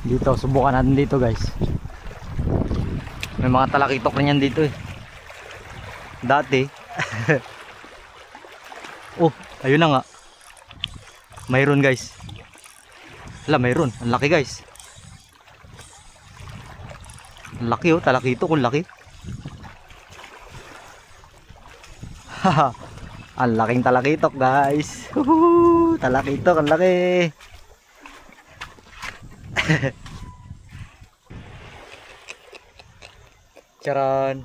Dito, subukan natin dito guys. May mga talakitok rin yan dito eh. Dati. Oh, ayun na nga. Mayroon guys. Wala, mayroon. Ang laki guys. Ang laki oh, talakitok. Ang laki. Haha. Ang laking talakitok guys. Talakitok, ang laki. Charan.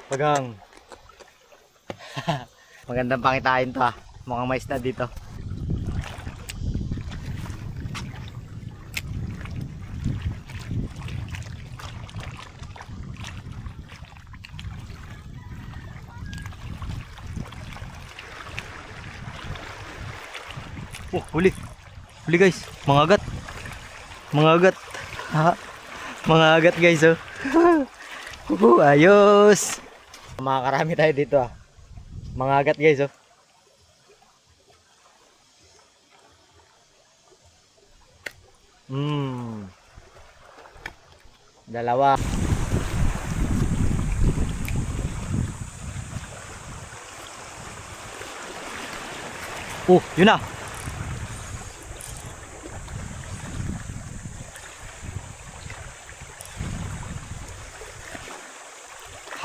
Pagang. Magandang pangitain to ah. Mukhang mais na dito. Oh, huli. Huli guys. Mangagat. Mangagat. Ha? Mangagat guys oh. Ayos. Makakarami tayo dito ah. Mangagat guys oh. Dalawa. Oh, yun na.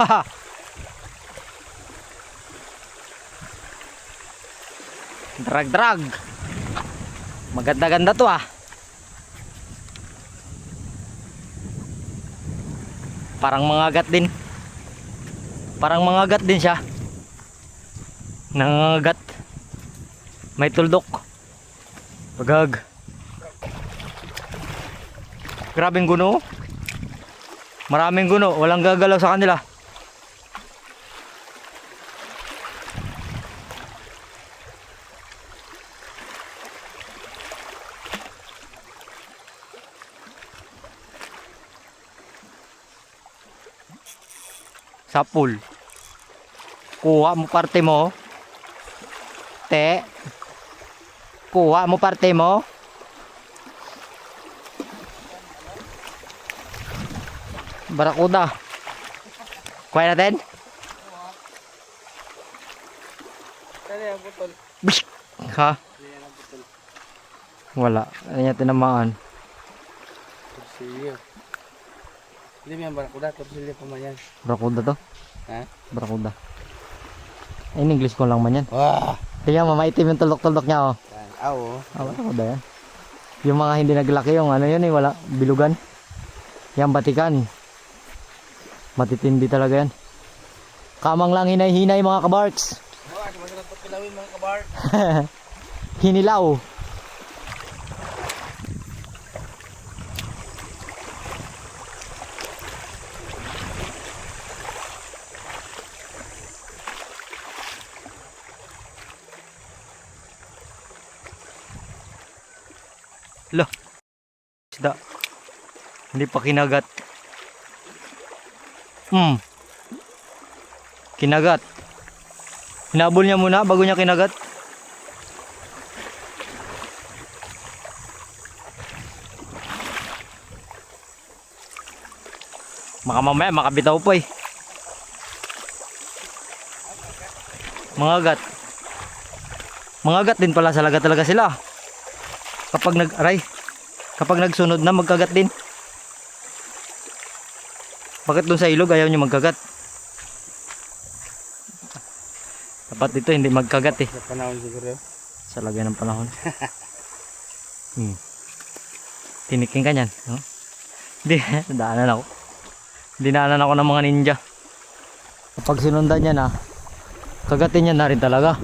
Haha. Drag. Maganda-ganda to ah. Parang mangagat din. Parang mangagat din siya. Nangagat. May tuldok. Pagag. Grabing guno. Maraming guno. Walang gagalaw sa kanila. Sapul. Kuha mo parte mo. Te. Kuha mo parte mo. Barakuda. Kuha natin. Bish. Ha? Wala. Ano niya tinamaan? Torsilyo. Hindi mo yung barakuda. Torsilyo pa man yan. Barakuda to? Ha? Barakuda. Ay, in English ko lang man yan. Wah! Tingnan mo, maitim yung tuldok-tuldok niya oh. Oo. Barakuda yan. Yung mga hindi naglaki yung ano yun eh, wala. Bilugan. Yan, batikan. Matitindi talaga yan. Kamang lang hinay-hinay mga kabarks. Masarap po kilawin mga kabar. Hinilaw. Loh. Isda. Hindi pa kinagat. Kinagat. Hinabol niya muna bago niya kinagat. Baka mamaya makabitaw pa eh. Mangagat. Mangagat din pala sa lagat talaga sila. Kapag nagsunod na magkagat din. Bakit dun sa ilog ayaw nyo magkagat? Dapat dito hindi magkagat eh. Sa panahon siguro. Sa lagay ng panahon. Tiniking ka nyan. No? Dinaanan ako. Dinaanan ako ng mga ninja. Kapag sinundan niya na, kagatin niya na rin talaga.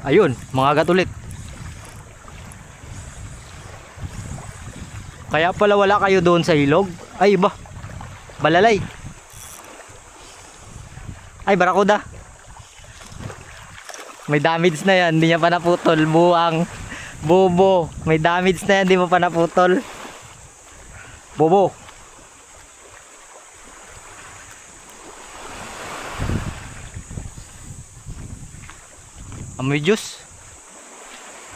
Ayun, mangagat ulit. Kaya pala wala kayo doon sa ilog. Ay iba. Balalay. Ay barakuda. May damage na yan, hindi niya pa naputol. Buang. Bobo. May damage na yan, hindi mo pa naputol. Bobo. Amoy juice.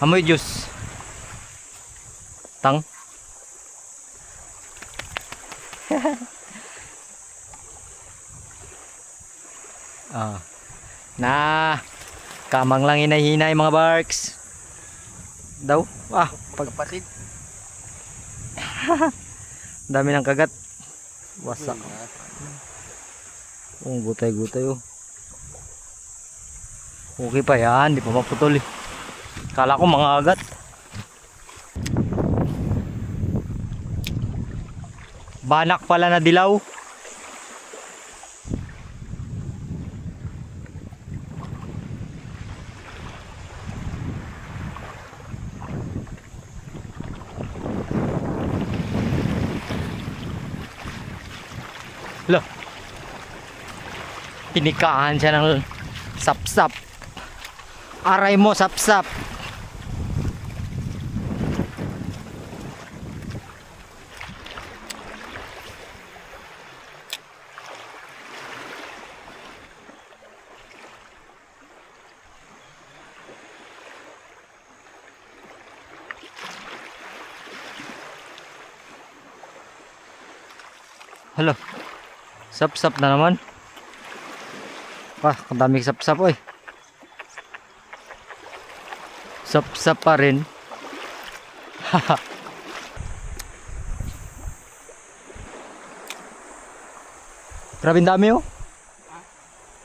Amoy juice. Tang. Ah. Na. Kamang lang hinay-hinay mga barks. Daw. Pagkapatid. Dami ng kagat. Wasak. Oh, gutay-gutay oh. Okay pa yan, di pa maputol eh. Kala ko mga agat. Banak pala na dilaw. Loh. Pinikahan siya ng sapsap. Aray mo sapsap. Hello. Sapsap na naman. Ang daming sapsap oy. Sapsap pa rin. Grabe ang dami oh.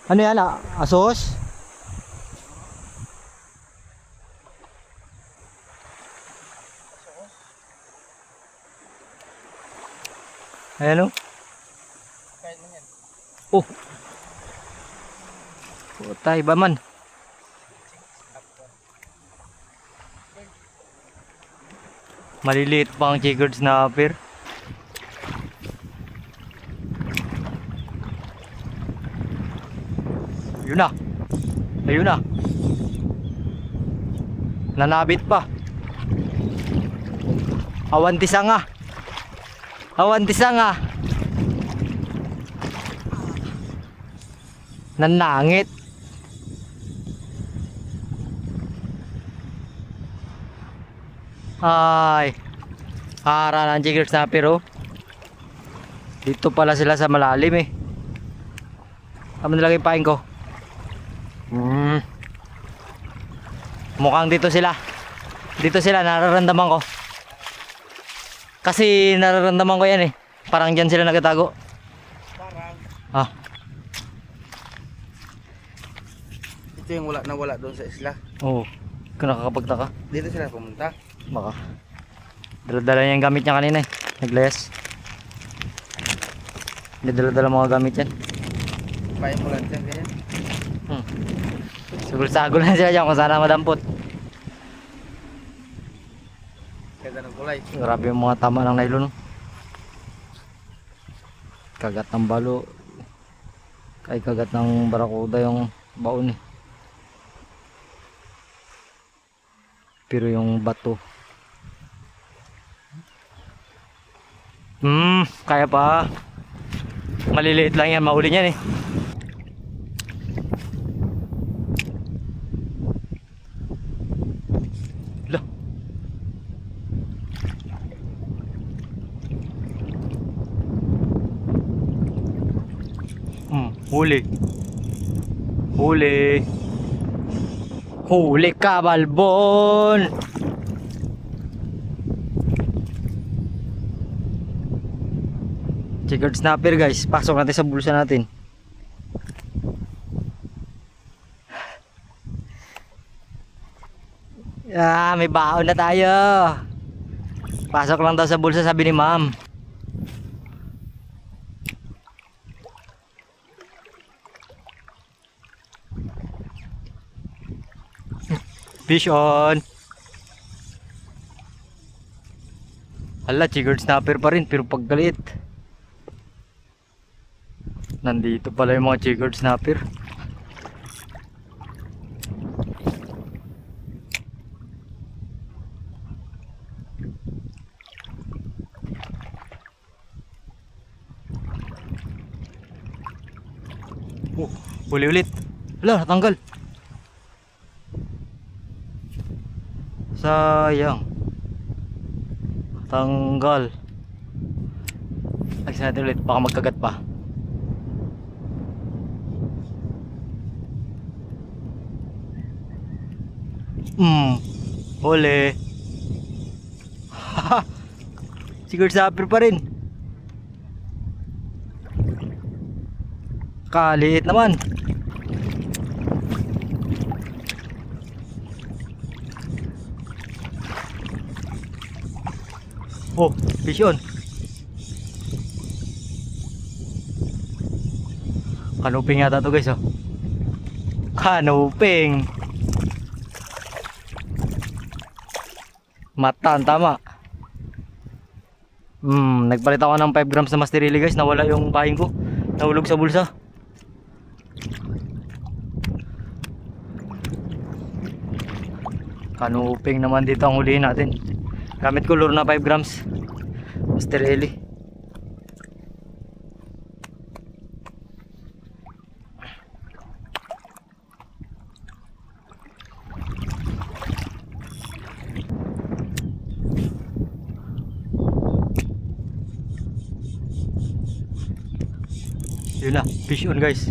Ano yan asos? Ayan oh. Kahit man yan. Oh. Putay ba man? Maliliit pa ang checkered snapper. Ayun na. Ayun na. Nanabit pa. Awantisa nga. Awantisa nga. Nanangit. Ay. Hara ng checkered snapper oh. Dito pala sila sa malalim eh. Tama nilagay pain ko. Mukhang dito sila. Dito sila nararamdaman ko. Kasi nararamdaman ko yan eh. Parang dyan sila nagtatago. Parang. Ito yung wala doon sa isla. Oo. Kung nakakapagtaka. Dito sila pumunta. Baka. Dala-dala niya yung gamit niya kanina eh. Naglayas. Hindi dala-dala mga gamit yan. Payo mo lang dyan ganyan. Sagol-sagol na sila dyan kung sana madampot. Ganda ng kulay. Grabe yung mga tama ng nylon. Kagat ng balo. Kay kagat ng barakuda yung baon eh. Pero yung bato. Kaya pa. Maliliit lang yan, mahuli niyan eh. Lah. Huli. Huli. Huli ka, Balbon. Checkered snapper guys, pasok natin sa bulsa natin. May baon na tayo. Pasok lang daw sa bulsa sabi ni ma'am. Fish on. Hala, checkered snapper pa rin pero paggalit. Nandito pala yung mga checkered snapper. Huli ulit. Hala, natanggal. Sayang. Tanggal. Lagyan natin ulit, baka magkagat pa. Huli. Siguro sa upper pa rin. Kaliit naman. Oh, fish on. Kanuping yata to guys, oh. Kanuping. Matan, tama. Nagpalit ako ng 5 grams na masterili guys. Nawala yung paing ko. Nahulog sa bulsa. Kanuping naman dito ang hulihin natin. Gamit ko lure na 5 grams masterili. Yun na, fish on guys.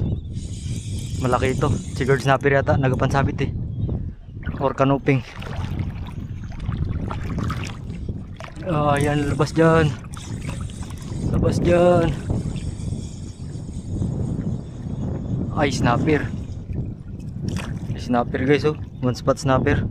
Malaki ito, sigurd snapper yata, nagapansabit eh. Or kanuping. Ayan, labas dyan. Labas dyan. Ay, snapper. Snapper guys, oh. One spot snapper.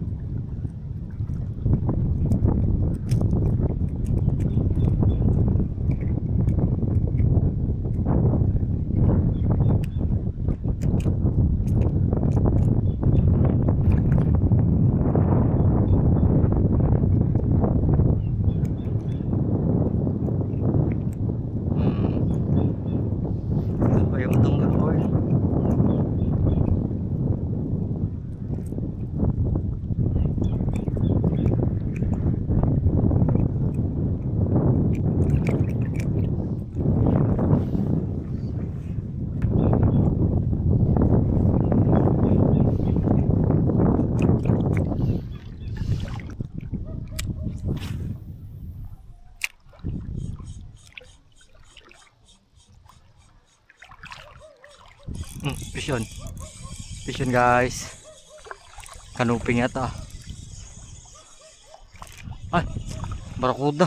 Ayaw matanggal ko eh. Fish on. Fish on guys. Kanuping yata. Ay, barakuda.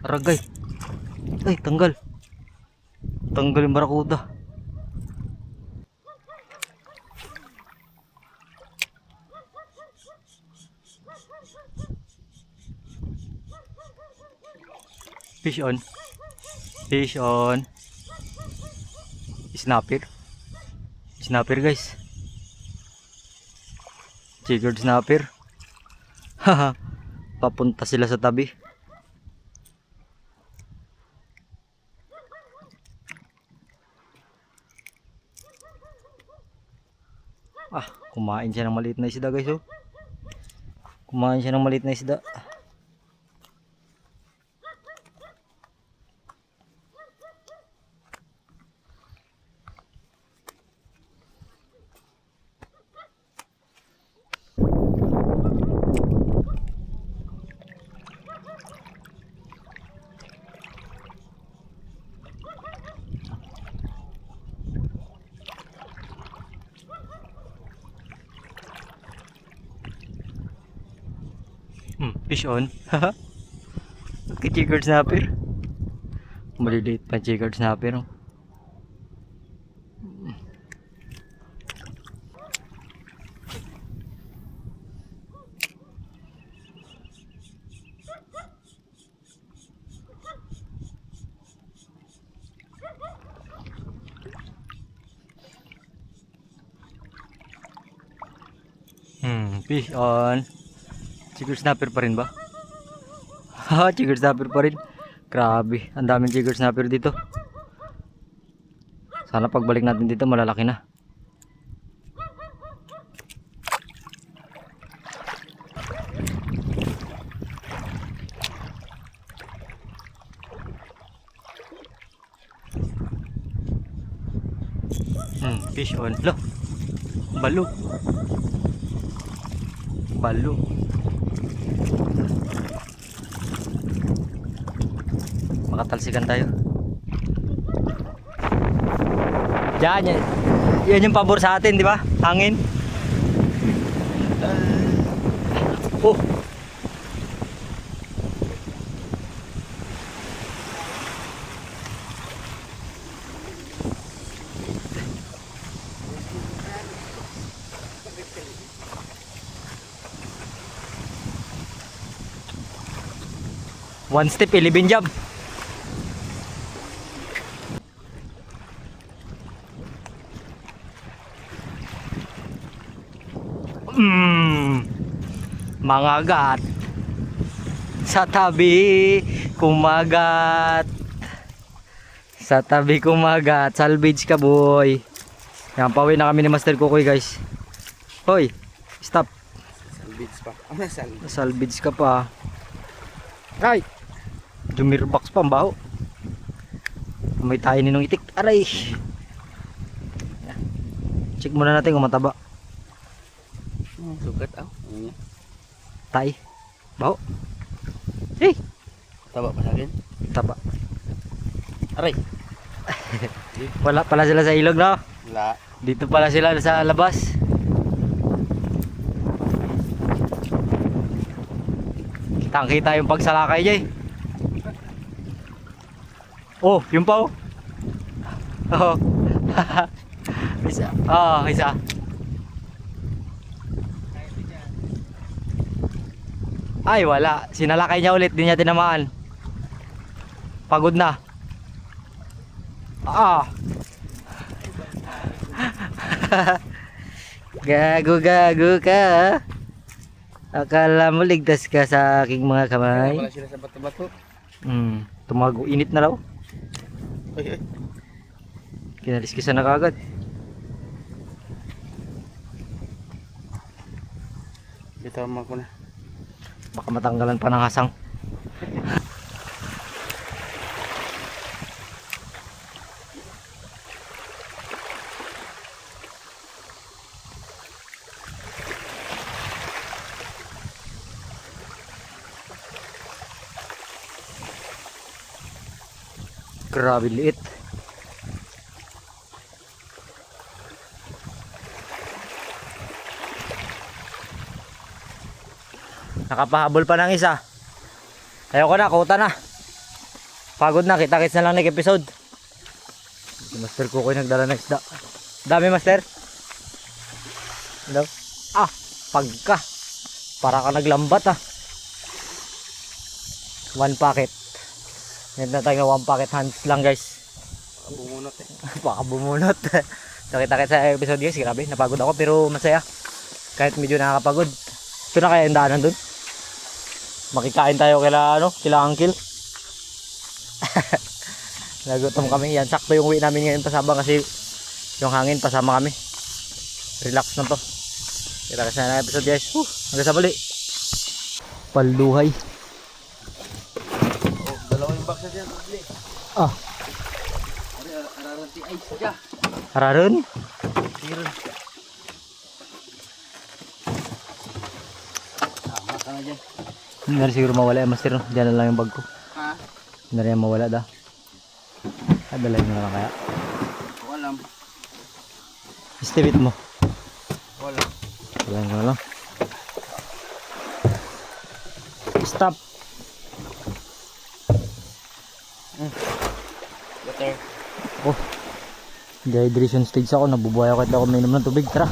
Aragay. Ay, tanggal. Tanggal yung barakuda. Fish on. Fish on. Snapper. Snapper guys. Jiggered snapper. Haha. Papunta sila sa tabi. Kumain siya ng maliit na isda guys, oh. Kumain siya ng maliit na isda. Fish on. Haha. Jiggered snapper. Maliliit pa jiggered snapper, oh. Fish on. Jiggered snapper pa rin ba? Haha, jiggered snapper pa rin. Grabe, ang daming jiggered snapper dito. Sana pagbalik natin dito malalaki na. Fish on. Lo, balo. Balo. makatalsikan tayo. Yan, yan yung pabor sa atin, di ba? Hangin. Oh. One step, 11 jump. Mangagat sa tabi kumagat, sa tabi kumagat, salvage ka boy. Yan, pauwi na kami ni Master Kukoy guys. Hoy, stop. Salvage pa. Ano salvage? Salvage ka pa. Ay, jumirbox pa ang baho. May tayo ninong itik. Aray. Check muna natin kung mataba. Sugat aw. Ano niya? Tay. Baho. Eh, Taba pa sa akin. taba. Aray. Wala pala sila sa ilog, no? Wala. Dito pala sila sa labas. Kitang-kita yung pagsalakay niya eh. Oh, yung pa oh. Oh. Isa. Oh, isa. Ay, wala. Sinalakay niya ulit, di niya tinamaan. Pagod na. Ah. Gago ka. Akala mo ligtas ka sa aking mga kamay. Wala sila sa bato-bato. Tumago, init na raw. Ay, ay. Kinaliskisan na kagad. Bitaw mo ko na. Baka matanggalan pa ng hasang. Grabe liit. Nakapahabol pa ng isa. Ayoko na, kuta na. Pagod na, kita-kits na lang ng episode. Si Master Kukoy nagdala ng isda. Dami, Master. Hello? Ah, pagka. Para ka naglambat ah. 1 packet. Ngayon na tayo ng 1 packet hands lang guys. Bumunot eh. Baka bumunot. So kita-kits sa episode guys. Grabe, napagod ako pero masaya. Kahit medyo nakakapagod. Ito na kaya yung daanan dun. Makikain tayo kila Uncle. Nagutom kami. Yan, sakto yung uwi namin ngayon pasabang kasi yung hangin pasama kami. Relax na to. Kita kasi na episode guys. Hanggang sa muli. Palduhay. Oh, dalawa yung box na dyan. Ah, Araranti ay siya. hararon. Meron. Tama ka na dyan. Hindi na rin siguro mawala yung Master. No? Diyan na lang yung bag ko. Ha? Hindi na rin mawala da. Adalay mo na lang kaya. Walam. Istibit mo. Walam. Ayan ko na lang. Stop. Water. Oh. Dehydration stage ako. Nabubuhay ako kahit ako minum ng tubig. Tara.